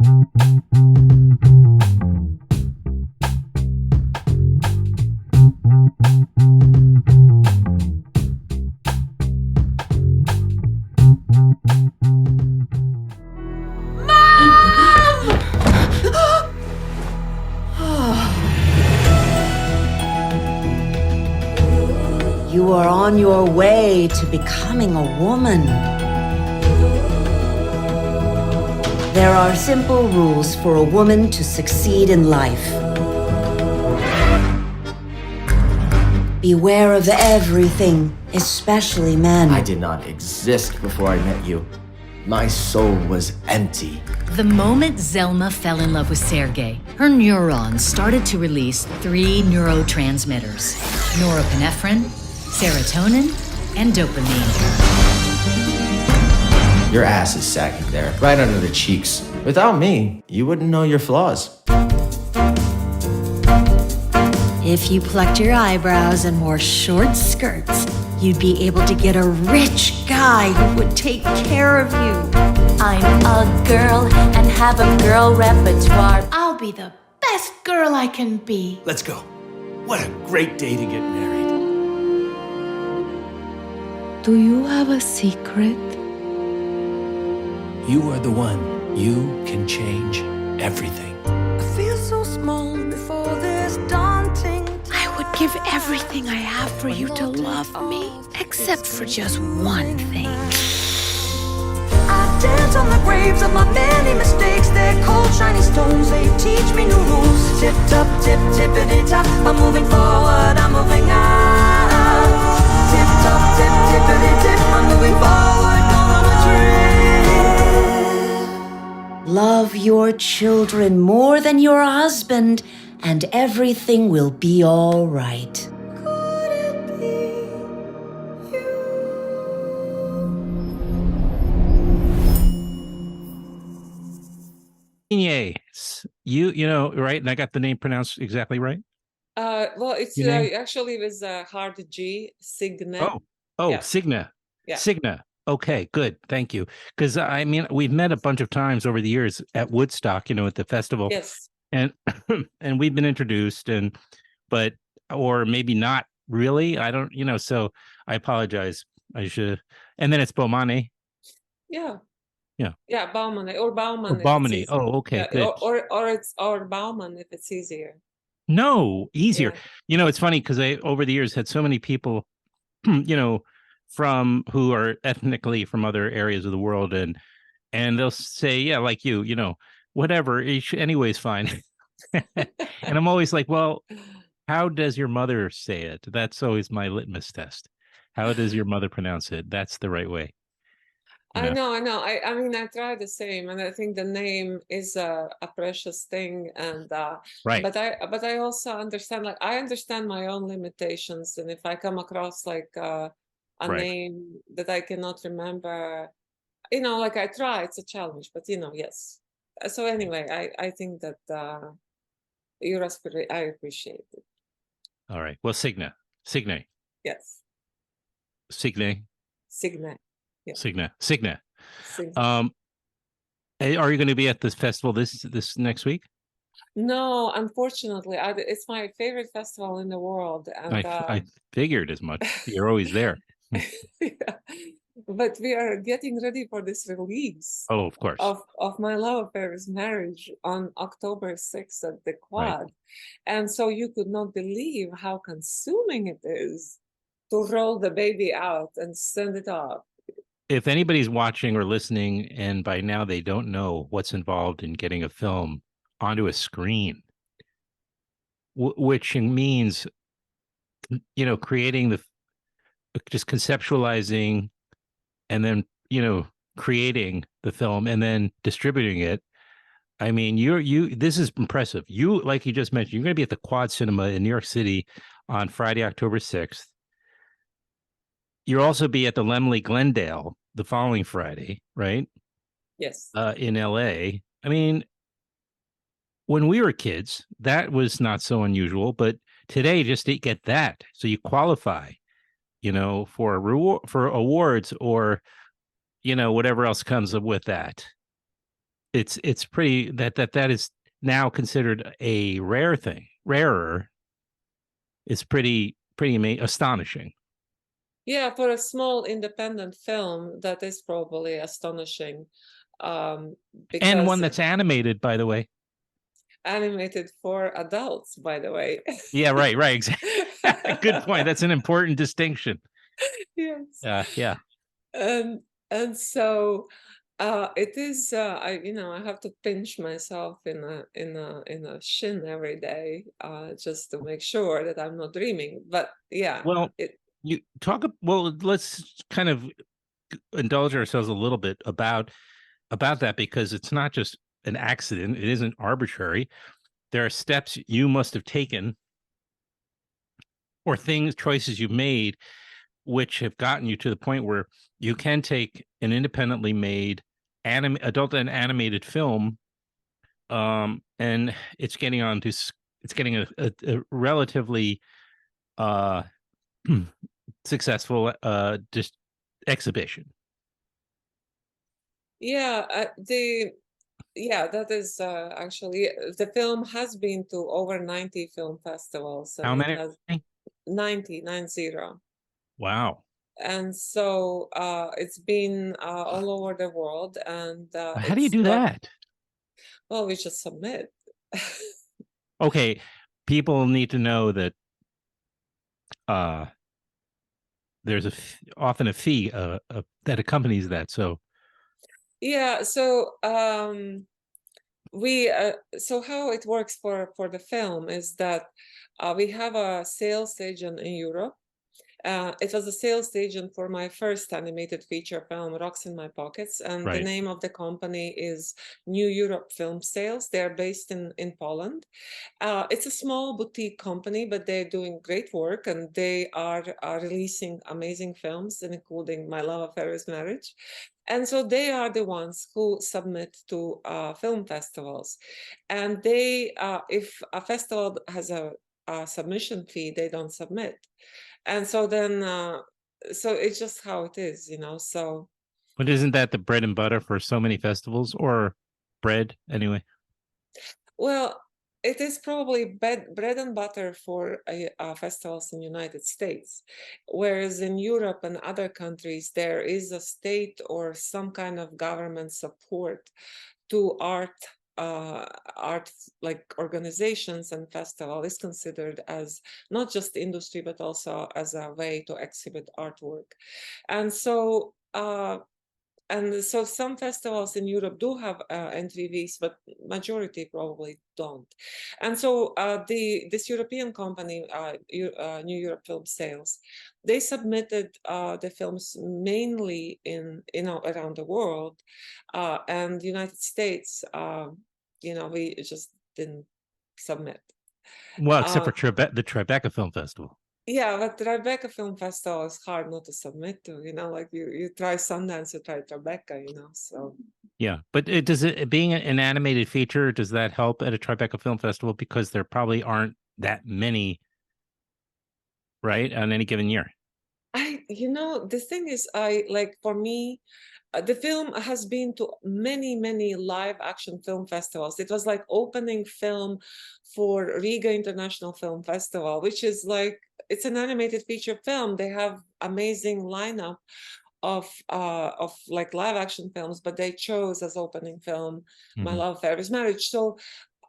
You are on your way to becoming a woman. There are simple rules for a woman to succeed in life. Beware of everything, especially men. I did not exist before I met you. My soul was empty. The moment Zelma fell in love with Sergei, her neurons started to release 3 neurotransmitters: norepinephrine, serotonin, and dopamine. Your ass is sagging there, right under the cheeks. Without me, you wouldn't know your flaws. If you plucked your eyebrows and wore short skirts, you'd be able to get a rich guy who would take care of you. I'm a girl and have a girl repertoire. I'll be the best girl I can be. Let's go. What a great day to get married. Do you have a secret? You are the one. You can change everything. I feel so small before this daunting. I would give everything I have for you to love me, except for just one thing. I dance on the graves of my many mistakes. They're cold, shiny stones. They teach me new rules. Tip top, tip, tippity top. I'm moving forward. I'm moving out. Tip top, tip, tippity tip. I'm moving forward. Going on a trip. Love your children more than your husband, and everything will be all right. Could it be you? Signe, you know, right? And I got the name pronounced exactly right? Well, it's Your name? actually with a hard G, Signe. Oh, Yeah. Signe. Yeah. Signe. Okay, good. Thank you. Because I mean, we've met a bunch of times over the years at Woodstock, you know, at the festival. Yes. And and we've been introduced, but or maybe not really. I don't, you know, so I apologize. I should. And then it's Baumane. Yeah. Yeah. Yeah, Baumane or Bauman. Or if it's Baumane. easier. Oh, okay, Yeah, good. or Bauman if it's easier. No, easier. Yeah. You know, it's funny because I over the years had so many people, you know, from who are ethnically from other areas of the world, and they'll say, yeah, like you know, whatever. Anyways, fine. And I'm always like, well, how does your mother say it? That's always my litmus test. How does your mother pronounce it? That's the right way. You I know? know. I mean, I try the same, and I think the name is a precious thing. And Right. but I also understand, like, I understand my own limitations, and if I come across like a Right. name that I cannot remember, you know, like I try. It's a challenge, but you know, yes. So anyway, I think that your aspiration, I appreciate it. All right. Well, Signe. Yes, Signe. Signe. Yeah. Signe. Signe. Are you going to be at this festival this next week? No, unfortunately, it's my favorite festival in the world, and I figured as much. You're always there. yeah. But we are getting ready for this release Oh, of course. of My Love Affair is Marriage on October 6th at the Quad. And so you could not believe how consuming it is to roll the baby out and send it off. If anybody's watching or listening, and by now they don't know what's involved in getting a film onto a screen, which means, you know, creating just conceptualizing and then, you know, creating the film and then distributing it. I mean, this is impressive. You, like you just mentioned, you're going to be at the Quad Cinema in New York City on Friday, October 6th. You'll also be at the Laemmle Glendale the following Friday, right? Yes. In LA. I mean, when we were kids, that was not so unusual, but today just to get that, so you qualify, you know, for a reward, for awards, or, you know, whatever else comes with that. it's pretty that is now considered a rare thing. Rarer is pretty astonishing. Yeah, for a small independent film, that is probably astonishing. And Because one that's animated, by the way. animated for adults, by the way. Yeah, right, exactly. Good point. That's an important distinction. Yes. Yeah. And so it is I have to pinch myself in a shin every day just to make sure that I'm not dreaming. But yeah, Well, let's kind of indulge ourselves a little bit about that, because it's not just an accident. It isn't arbitrary. There are steps you must have taken or choices you've made, which have gotten you to the point where you can take an independently made adult and animated film, and it's getting a relatively successful just exhibition. Yeah, that is actually the film has been to over 90 film festivals, How and it many? has 90. Wow. And so it's been all over the world, and How do you do that? Well, we just submit. Okay, people need to know that there's often a fee that accompanies that. So yeah, so we so how it works for the film is that we have a sales agent in Europe. It was a sales agent for my first animated feature film, Rocks in My Pockets, and the name of the company is New Europe Film Sales. They're based in Poland. It's a small boutique company, but they're doing great work, and they are releasing amazing films, including My Love Affair is Marriage. And so they are the ones who submit to film festivals. And they, if a festival has a submission fee, they don't submit. And so then, so it's just how it is, so. But isn't that the bread and butter for so many festivals, or bread anyway? Well, it is probably bread and butter for festivals in the United States, whereas in Europe and other countries, there is a state or some kind of government support to art like organizations, and festival is considered as not just industry, but also as a way to exhibit artwork. And so some festivals in Europe do have entry fees, but majority probably don't. And so this European company, New Europe Film Sales, they submitted the films mainly in around the world, and the United States. We just didn't submit. Well, except for the Tribeca Film Festival. Yeah, but the Tribeca Film Festival is hard not to submit to, like you try Sundance, you try Tribeca, so. Yeah, but being an animated feature, does that help at a Tribeca Film Festival? Because there probably aren't that many, right, on any given year. The thing is, for me, the film has been to many, many live action film festivals. It was like opening film for Riga International Film Festival, which is it's an animated feature film. They have amazing lineup of like live action films, but they chose as opening film My Love Affair is Marriage. So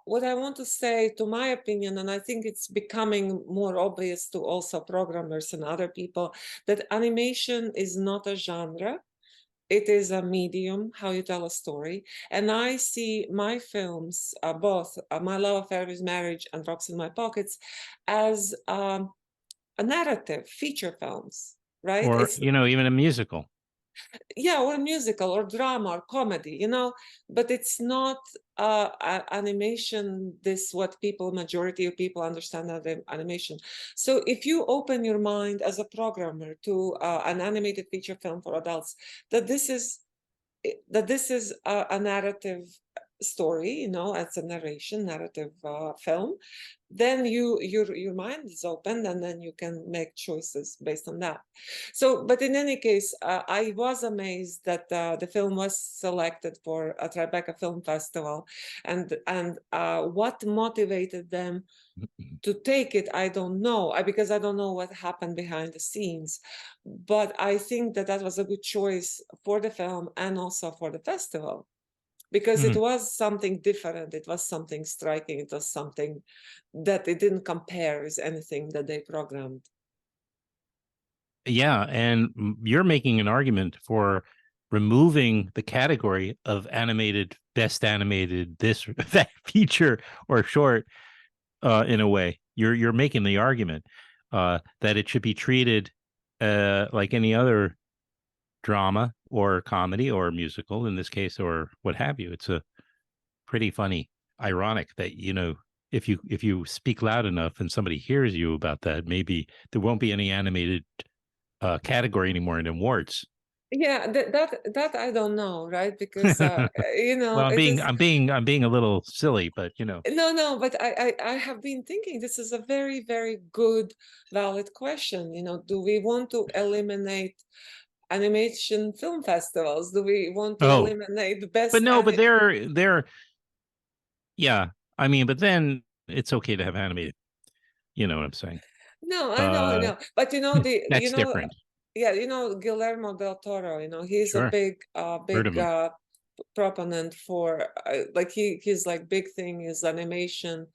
what I want to say, to my opinion, and I think it's becoming more obvious to also programmers and other people, that animation is not a genre. It is a medium, how you tell a story. And I see my films, both My Love Affair is Marriage and Rocks in My Pockets, as a narrative, feature films, right? Or, even a musical. Yeah, or a musical or drama or comedy, but it's not animation, what majority of people understand as animation. So if you open your mind as a programmer to an animated feature film for adults, that this is a narrative story, you know, as a narrative film, then your mind is open, and then you can make choices based on that. So, but in any case, I was amazed that the film was selected for a Tribeca Film Festival, and what motivated them to take it, I don't know, because I don't know what happened behind the scenes, but I think that that was a good choice for the film and also for the festival, because it was something different, it was something striking, it was something that it didn't compare with anything that they programmed. Yeah, and you're making an argument for removing the category of animated, best animated, this or that feature or short. In a way, you're making the argument that it should be treated like any other drama or comedy or musical in this case, or what have you. It's a pretty funny, ironic that, you know, if you speak loud enough and somebody hears you about that, maybe there won't be any animated category anymore in awards. Yeah, that I don't know, right? Because you know, Well, it is. I'm being a little silly, but you know. No, but I have been thinking this is a very, very good, valid question. You know, do we want to eliminate animation film festivals? Do we want to Oh, eliminate the but best no, but they're yeah. I mean, but then it's okay to have animated. You know what I'm saying? No, I know. But you know, That's different. yeah, you know, Guillermo del Toro, you know, he's a Sure. Heard of big 'em. proponent for like his like big thing is animation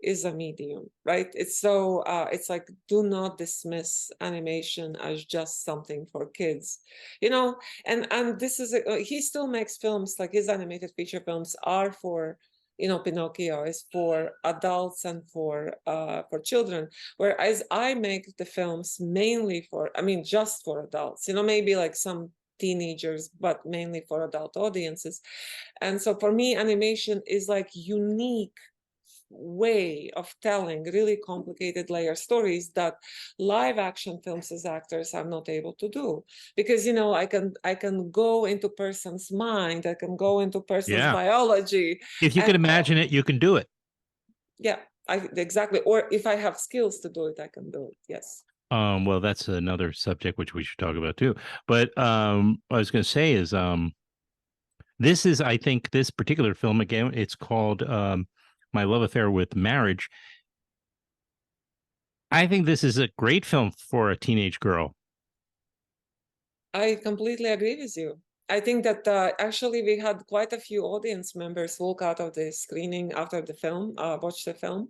is a medium, right? It's so it's like, do not dismiss animation as just something for kids, you know. And this is he still makes films, like his animated feature films are for, you know, Pinocchio is for adults and for children, whereas I make the films mainly for, I mean, just for adults, you know, maybe like some teenagers, but mainly for adult audiences. And so for me, animation is like unique way of telling really complicated layer stories that live action films as actors are not able to do, because, you know, I can go into person's mind, I can go into person's Yeah. biology. If you can imagine it, you can do it. Yeah, exactly. Or if I have skills to do it, I can do it. Yes. Well, that's another subject which we should talk about too. But what I was going to say is, this is, I think, this particular film again. It's called My Love Affair with Marriage. I think this is a great film for a teenage girl. I completely agree with you. I think that actually we had quite a few audience members walk out of the screening after the film, watch the film,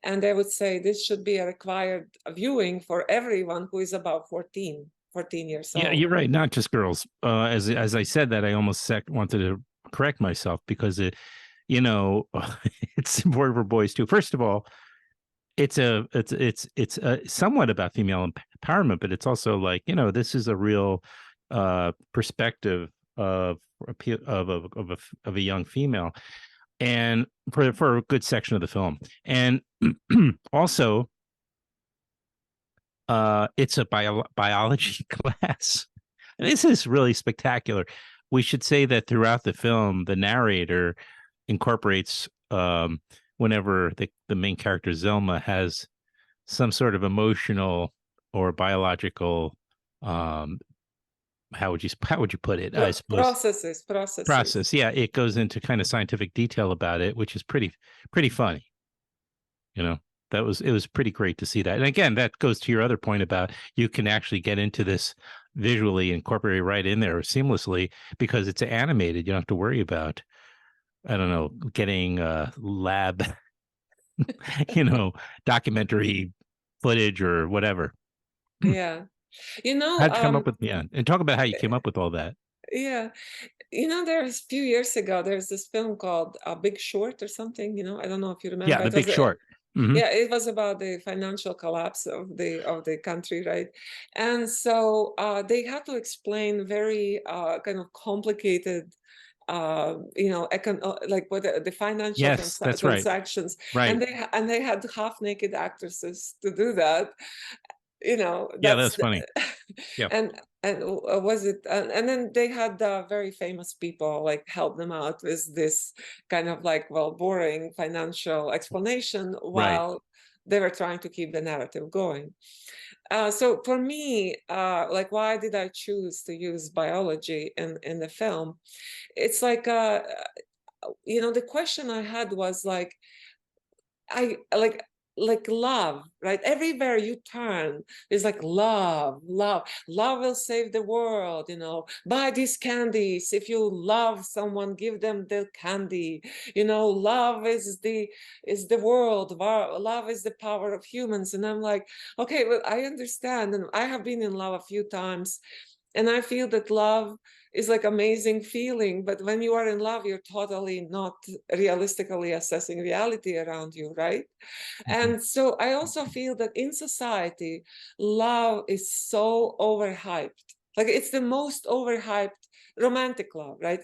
and they would say this should be a required viewing for everyone who is about 14 years old. Yeah, you're right. Not just girls. As I said that, I almost wanted to correct myself, because it, you know, it's important for boys too. First of all, it's somewhat about female empowerment, but it's also like, you know, this is a real perspective of a young female, and for a good section of the film. And also it's a biology class. This is really spectacular. We should say that throughout the film, the narrator incorporates whenever the main character Zelma has some sort of emotional or biological how would you put it? I suppose process. Yeah, it goes into kind of scientific detail about it, which is pretty funny. You know, it was pretty great to see that. And again, that goes to your other point about you can actually get into this visually, incorporate it right in there seamlessly, because it's animated. You don't have to worry about, I don't know, getting lab you know, documentary footage or whatever. Yeah. You know, how'd you come up with, yeah, and talk about how you came up with all that. Yeah, you know, there's a few years ago, there's this film called Big Short or something, you know, I don't know if you remember. Yeah, The Big Short. Yeah, it was about the financial collapse of the country, right? And so they had to explain very kind of complicated you know, like what the financial transactions, right. and they had half naked actresses to do that. You know, yeah, that's funny. Yeah. And was it and then they had very famous people like help them out with this kind of like, well, boring financial explanation Right. while they were trying to keep the narrative going. So for me, like, why did I choose to use biology in the film? It's like, the question I had was like, I like love, right? Everywhere you turn, there's like love, love will save the world, buy these candies. If you love someone, give them the candy. Love is the world. Love is the power of humans. And I'm like, okay, well, I understand. And I have been in love a few times. And I feel that love is like amazing feeling, but when you are in love, you're totally not realistically assessing reality around you, right? And so I also feel that in society, love is so overhyped. Like, it's the most overhyped romantic love, right?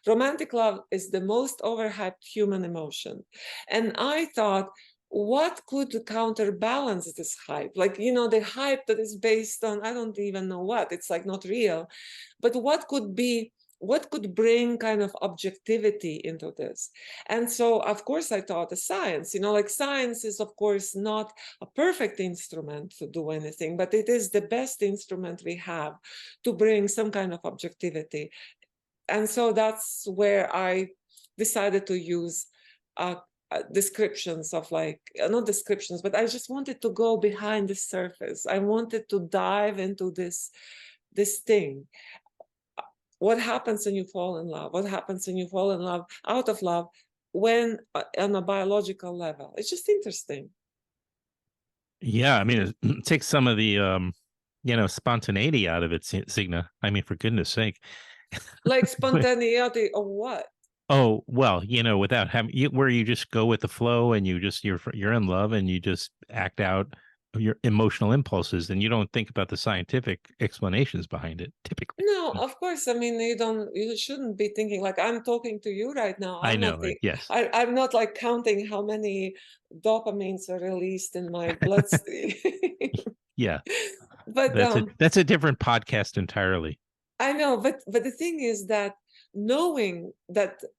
Romantic love is the most overhyped human emotion. And I thought, what could counterbalance this hype? Like, the hype that is based on, I don't even know what, it's like not real. But what could bring kind of objectivity into this? And so, of course, I thought the science, like science is, of course, not a perfect instrument to do anything, but it is the best instrument we have to bring some kind of objectivity. And so that's where I decided to use descriptions of like, not descriptions, but I just wanted to go behind the surface. I wanted to dive into this thing. What happens when you fall in love? What happens when you fall in love, out of love, when on a biological level? It's just interesting. Yeah, I mean, it takes some of the spontaneity out of it, Signe. I mean, for goodness sake. Like spontaneity of what? Oh, well, without having where you just go with the flow and you're in love and you just act out your emotional impulses and you don't think about the scientific explanations behind it typically. No, of course. I mean, you shouldn't be thinking like I'm talking to you right now. I know, right? Yes. I'm not like counting how many dopamines are released in my bloodstream. Yeah. But that's a different podcast entirely. I know, but the thing is that knowing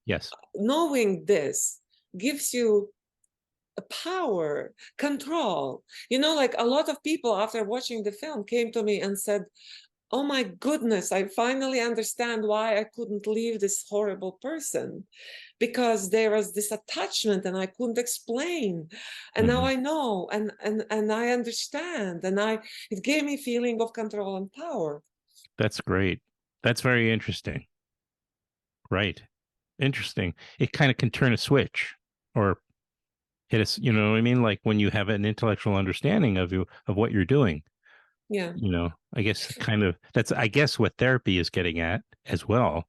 Yes. this gives you a power, control. Like a lot of people after watching the film came to me and said, oh my goodness, I finally understand why I couldn't leave this horrible person, because there was this attachment and I couldn't explain. And now I know, and I understand, and it gave me a feeling of control and power. That's great. That's very interesting. Right. Interesting. It kind of can turn a switch or hit us, you know what I mean? Like when you have an intellectual understanding of what you're doing. Yeah. I guess that's what therapy is getting at as well.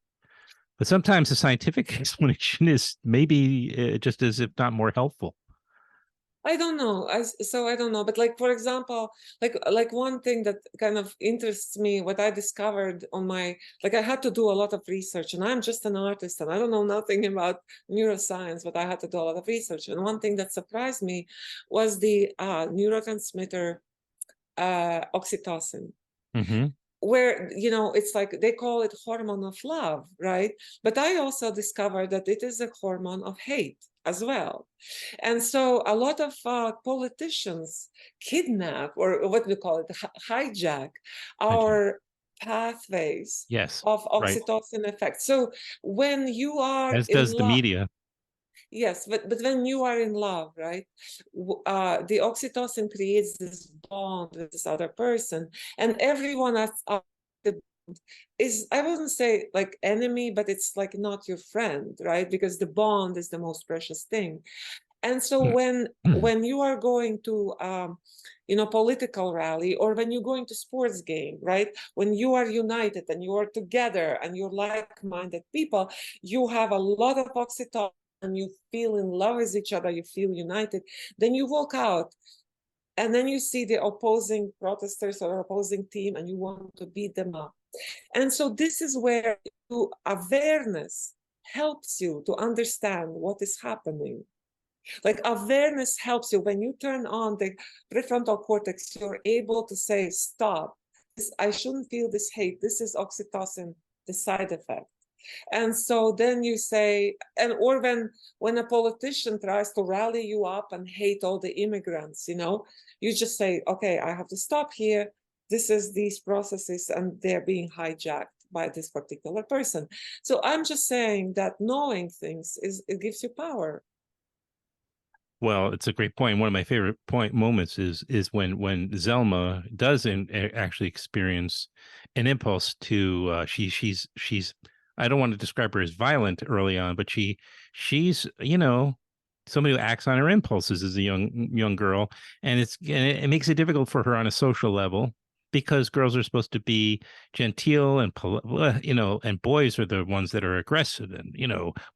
But sometimes the scientific explanation is maybe just as if not more helpful. I don't know. I don't know. But like, for example, like one thing that kind of interests me, what I discovered I had to do a lot of research, and I'm just an artist and I don't know nothing about neuroscience, but I had to do a lot of research. And one thing that surprised me was the neurotransmitter oxytocin. Where it's like they call it hormone of love, right? But I also discovered that it is a hormone of hate as well. And so a lot of politicians kidnap, or what we call it, hijack our pathways of oxytocin effect. So when you are as does the media. Yes, but when you are in love, right, the oxytocin creates this bond with this other person, and everyone that's the bond is, I wouldn't say like enemy, but it's like not your friend, right? Because the bond is the most precious thing. And so when you are going to political rally, or when you're going to sports game, right, when you are united and you are together and you're like-minded people, you have a lot of oxytocin and you feel in love with each other, you feel united. Then you walk out and then you see the opposing protesters or opposing team and you want to beat them up. And so this is where awareness helps you to understand what is happening. Like awareness helps you when you turn on the prefrontal cortex, you're able to say, stop, I shouldn't feel this hate. This is oxytocin, the side effect. And so then you say, and or when a politician tries to rally you up and hate all the immigrants, you just say, okay, I have to stop here. This is these processes, and they're being hijacked by this particular person. So I'm just saying that knowing things it gives you power. Well, it's a great point. One of my favorite moments is when Zelma does actually experience an impulse to she's I don't want to describe her as violent early on, but she's somebody who acts on her impulses as a young girl, and it makes it difficult for her on a social level, because girls are supposed to be genteel and and boys are the ones that are aggressive and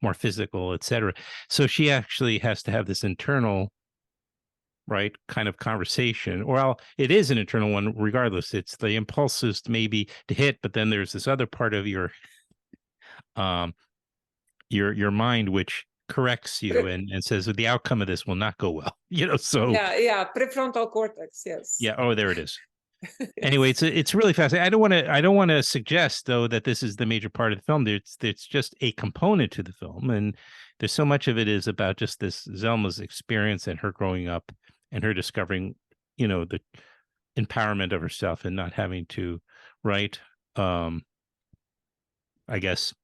more physical, etc. So she actually has to have this internal, right, kind of conversation. Well, it is an internal one regardless. It's the impulses maybe to hit, but then there's this other part of your mind which corrects you and says the outcome of this will not go well. So yeah, prefrontal cortex. Yes. Yeah. Oh, there it is. Anyway, it's really fascinating. I don't want to suggest though that this is the major part of the film. It's just a component to the film, and there's so much of it is about just this Zelma's experience and her growing up and her discovering, the empowerment of herself and not having to, right, I guess,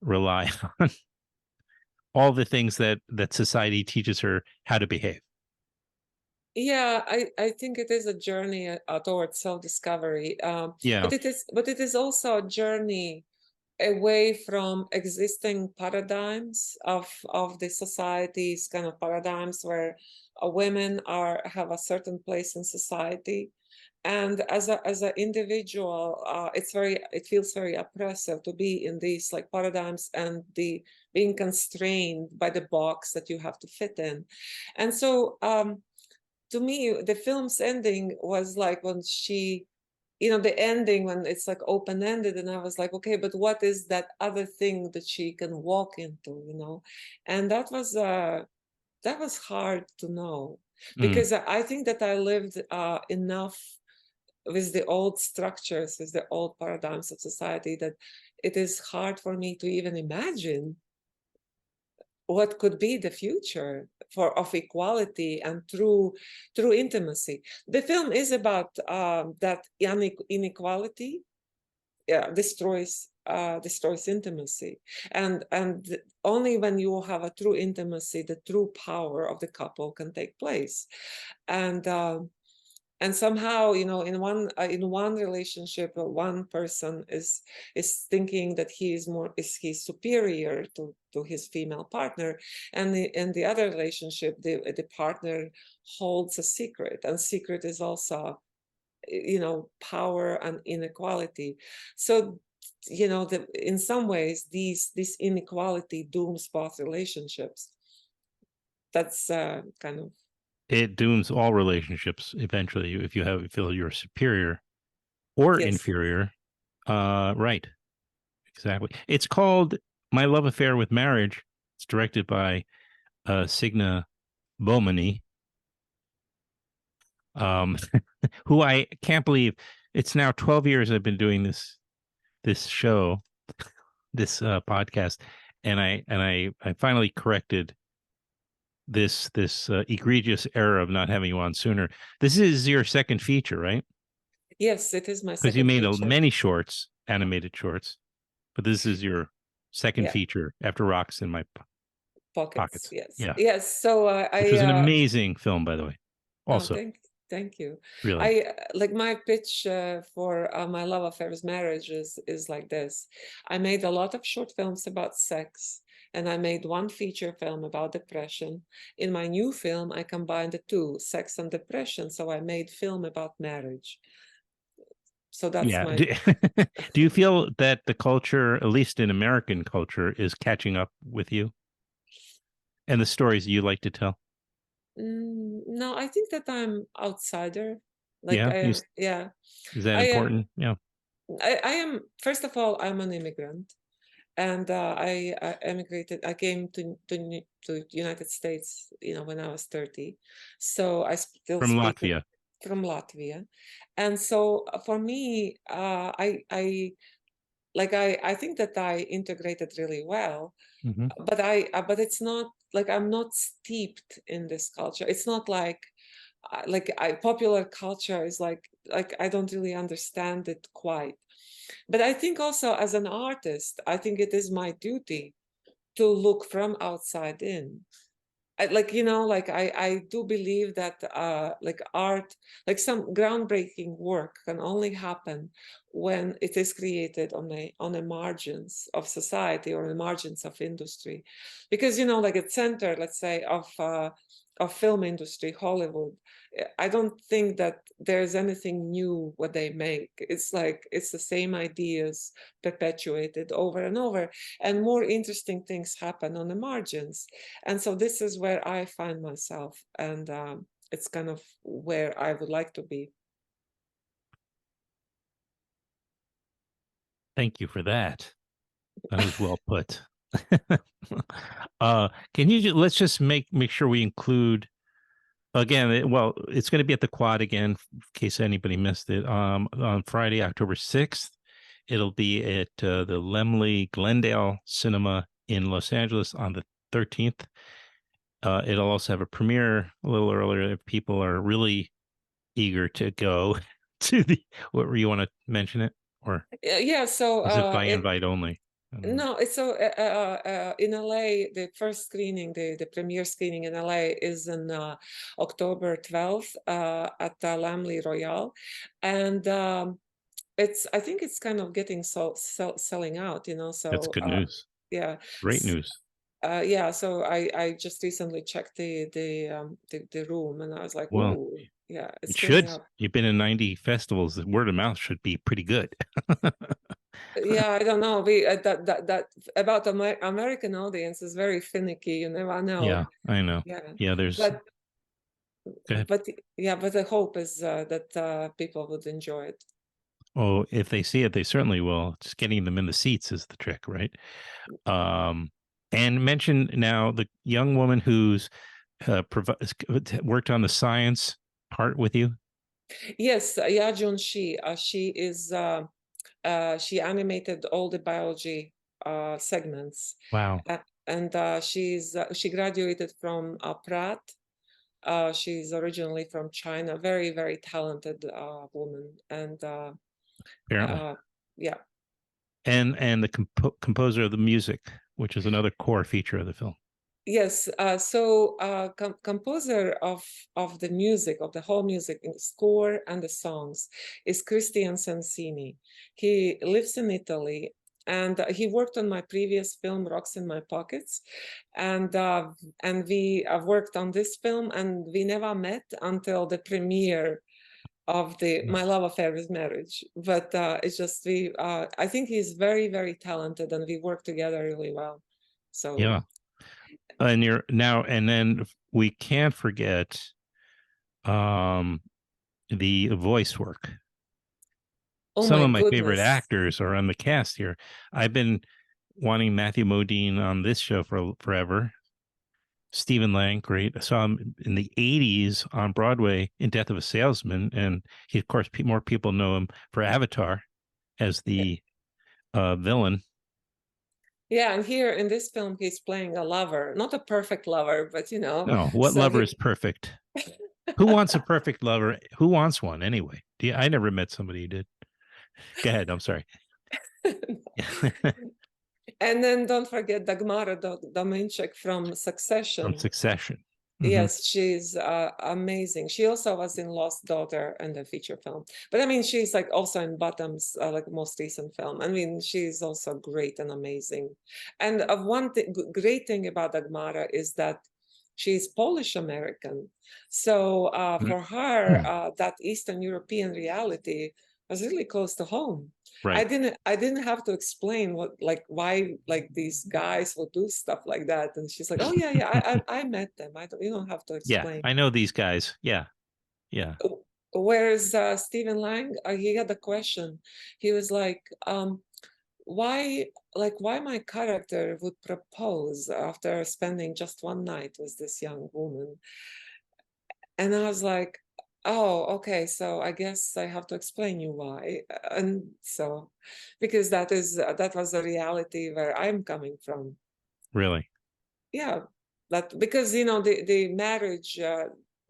rely on all the things that society teaches her how to behave. Yeah, I think it is a journey towards self-discovery. Yeah. But it is also a journey away from existing paradigms of the society's kind of paradigms where women have a certain place in society. And as an individual, it feels very oppressive to be in these like paradigms and being constrained by the box that you have to fit in. And so to me, the film's ending was like when she, the ending when it's like open-ended, and I was like, okay, but what is that other thing that she can walk into, and that was hard to know, because I think that I lived enough with the old structures, with the old paradigms of society, that it is hard for me to even imagine what could be the future of equality and true intimacy. The film is about that inequality destroys intimacy, and only when you have a true intimacy, the true power of the couple can take place. And somehow, in one relationship, one person is thinking that he's superior to his female partner, and in the other relationship, the partner holds a secret, and secret is also, power and inequality. So, in some ways, this inequality dooms both relationships. That's kind of. It dooms all relationships eventually if you feel you're superior or inferior. Right. Exactly. It's called My Love Affair with Marriage. It's directed by Signe Baumane, who I can't believe it's now 12 years I've been doing this show, this podcast, and I finally corrected this egregious error of not having you on sooner. This is your second feature, right? Yes, it is my second. Because you made feature. many shorts, animated shorts, but this is your second feature after Rocks in My Pockets. Yes. Yeah. Yes. So which was an amazing film, by the way. Also, thank you. Really, I like my pitch for My Love Affair with Marriage is like this. I made a lot of short films about sex, and I made one feature film about depression. In my new film, I combined the two, sex and depression. So I made film about marriage. So that's my. Do you feel that the culture, at least in American culture, is catching up with you and the stories you like to tell? No, I think that I'm outsider. Is that important? Yeah. I am. First of all, I'm an immigrant, and I emigrated. I came to United States, when I was 30. So I still from speak Latvia. from Latvia, and so for me, I think that I integrated really well, but it's not like I'm not steeped in this culture. It's not like popular culture is like I don't really understand it quite. But I think also as an artist, I think it is my duty to look from outside in. I do believe that like art, like some groundbreaking work can only happen when it is created on the margins of society or the margins of industry, because like at center, let's say, of film industry, Hollywood, I don't think that there's anything new what they make. It's like it's the same ideas perpetuated over and over, and more interesting things happen on the margins. And so this is where I find myself, and it's kind of where I would like to be. Thank you for that. That was well put. Can you let's just make sure we include again, it's going to be at the Quad again, in case anybody missed it. On Friday, October 6th, it'll be at the Laemmle Glendale Cinema in Los Angeles on the 13th. It'll also have a premiere a little earlier if people are really eager to go to the. What were you want to mention it, or yeah? So is it by invite only? No, it's so in LA, the first screening, the premiere screening in LA is in October 12th at Laemmle Royale, and I think it's kind of getting selling out, so that's good news. Yeah, great news. Yeah, so I just recently checked the room, and I was like, well, ooh, yeah, it's should up. You've been in 90 festivals, the word of mouth should be pretty good. Yeah, I don't know. That about American audience is very finicky. You never know. Yeah, I know. Yeah, there's. But the hope is that people would enjoy it. Oh, if they see it, they certainly will. Just getting them in the seats is the trick, right? And mention now the young woman who's worked on the science part with you. Yes, Yajun she is she animated all the biology segments. Wow. And she graduated from Pratt. She's originally from China. Very, very talented woman. And apparently, yeah. And the composer of the music, which is another core feature of the film. Yes, so composer of the music, of the whole music, score and the songs, is Christian Sensini. He lives in Italy, and he worked on my previous film, Rocks in My Pockets, and we worked on this film, and we never met until the premiere of My Love Affair is Marriage. But it's just I think he's very, very talented, and we work together really well. So yeah. And you're now, and then we can't forget the voice work. Oh, some of my favorite actors are on the cast here. I've been wanting Matthew Modine on this show for forever. Stephen Lang, great. I saw him in the 80s on Broadway in Death of a Salesman, and he, of course, more people know him for Avatar as the villain. Yeah, and here in this film, he's playing a lover, not a perfect lover, but No, what lover is perfect? Who wants a perfect lover? Who wants one anyway? I never met somebody who did. Go ahead. I'm sorry. And then don't forget Dagmara Domenček from Succession. From Succession. Mm-hmm. Yes, she's amazing. She also was in Lost Daughter and the feature film. But I mean, she's like also in Bottom's like most recent film. I mean, she's also great and amazing. And one great thing about Dagmara is that she's Polish American. So for her, that Eastern European reality was really close to home. Right. I didn't have to explain why these guys would do stuff like that. And she's like, oh yeah, I met them. You don't have to explain. Yeah, I know these guys. Yeah. Whereas Stephen Lang, he had a question. He was like, why my character would propose after spending just one night with this young woman? And I was like, Oh, okay. So I guess I have to explain you why. And so, because that was the reality where I'm coming from. Really? Yeah, that because the marriage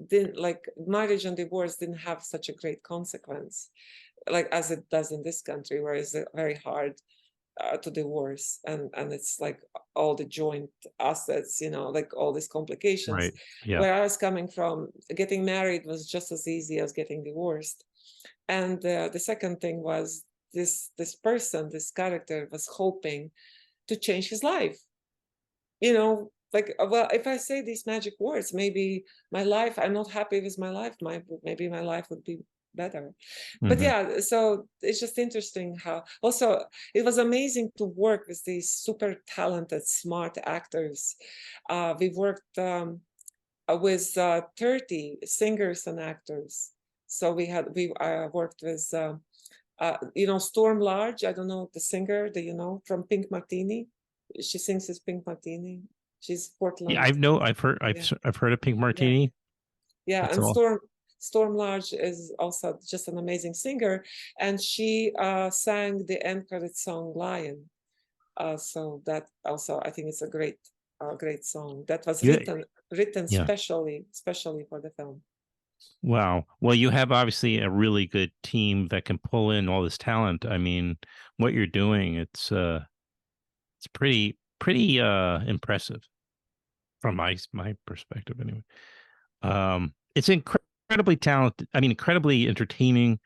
didn't like marriage and divorce didn't have such a great consequence like as it does in this country, where it's very hard to divorce, and it's like all the joint assets, like all these complications. Right. Yeah. Where I was coming from, getting married was just as easy as getting divorced. And the second thing was this character was hoping to change his life. Like, well, if I say these magic words, maybe my life, I'm not happy with my life, maybe my life would be better. But Mhm. yeah, so it's just interesting how also it was amazing to work with these super talented, smart actors. We worked with 30 singers and actors. So we worked with Storm Large. I don't know the singer. Do you know, from Pink Martini? She sings as Pink Martini. She's Yeah, Portland. Yeah, I've heard of Pink yeah, Martini. yeah. That's And all. Storm Large is also just an amazing singer, and she sang the end credit song "Lion." So that also, I think it's a great song that was Yeah. written Yeah. specially for the film. Wow. Well, you have obviously a really good team that can pull in all this talent. I mean, what you're doing, it's pretty impressive from my perspective anyway. It's incredibly talented. I mean, incredibly entertaining.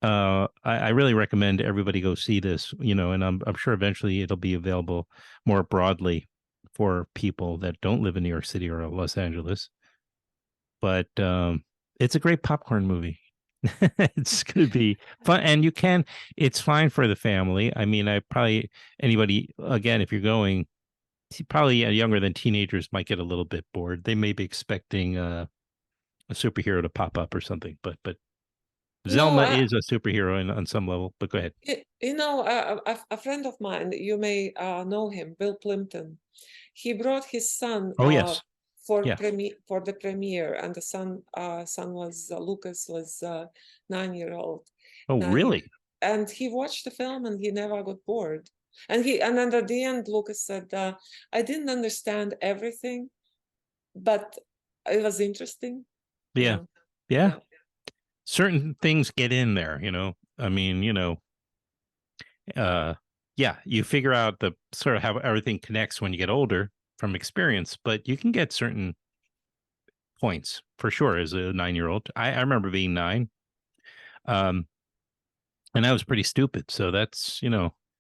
I really recommend everybody go see this, and I'm sure eventually it'll be available more broadly for people that don't live in New York City or Los Angeles. But it's a great popcorn movie. It's going to be fun, and it's fine for the family. I mean, anybody, again, if you're going, probably younger than teenagers might get a little bit bored. They may be expecting a superhero to pop up or something, but No, Zelma is a superhero on some level. But go ahead. a friend of mine, you may know him, Bill Plimpton. He brought his son Oh yes, for yeah. for the premiere, and the son was Lucas was 9-year-old, Oh 9 years, really? and he watched the film and he never got bored. And then at the end, Lucas said, "I didn't understand everything, but it was interesting." Yeah, Yeah, yeah. yeah. Certain things get in there. I mean, uh, yeah. You figure out the sort of how everything connects when you get older from experience, but you can get certain points for sure as a 9-year-old. I remember being 9, um, and I was pretty stupid. So that's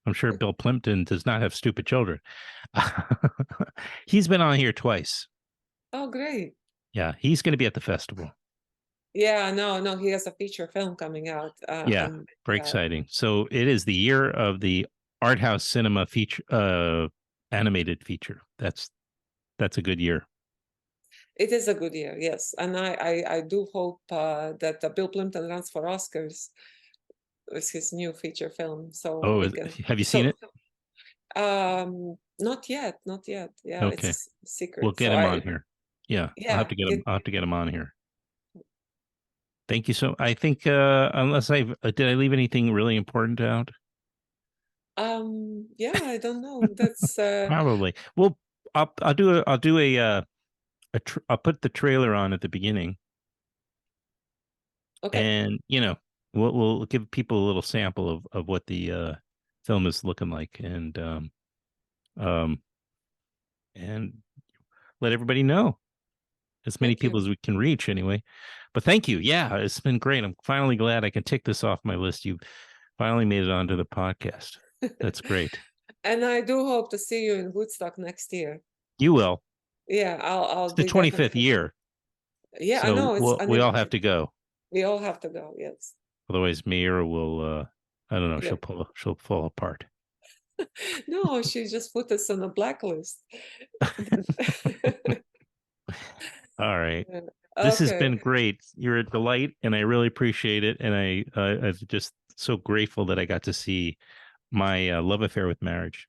I'm sure Bill Plimpton does not have stupid children. He's been on here twice. Oh, great. Yeah, he's going to be at the festival. Yeah, no, he has a feature film coming out. Yeah, And very yeah, exciting. So it is the year of the art house cinema feature, animated feature. That's a good year. it is a good year, yes. And I do hope that Bill Plimpton runs for Oscars with his new feature film, so Oh, we can. have you seen it? Not yet, not yet. Yeah, it's a Okay, we'll secret. get So him on here. Yeah, I'll have yeah, to get him. I'll have to get him on here. Thank you so. I think unless did I leave anything really important out? yeah, I don't know. That's Probably. Well, I'll do I'll put the trailer on at the beginning, okay. and we'll give people a little sample of what the film is looking like, um and let everybody know, as many Thank people you. as we can reach anyway. But thank you. Yeah, it's been great. I'm finally glad I can tick this off my list. You finally made it onto the podcast. That's great. And I do hope to see you in Woodstock next year. You will. Yeah, I'll It's the be 25th definitely. year, Yeah, I so know it's we all have to go. we all have to go. Yes. Otherwise, Mira will. I don't know. Yeah. She'll fall apart. No, she just put us on a blacklist. All right. Yeah. This has Okay. been great. You're a delight, and I really appreciate it. And I'm just so grateful that I got to see my love affair with marriage.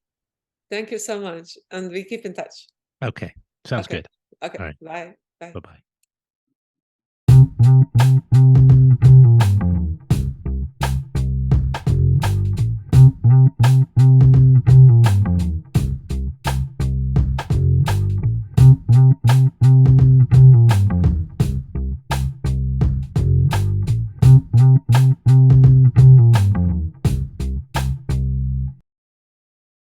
Thank you so much. And we keep in touch. Okay, sounds Okay. good. Okay. All right. Bye. Bye. Bye bye.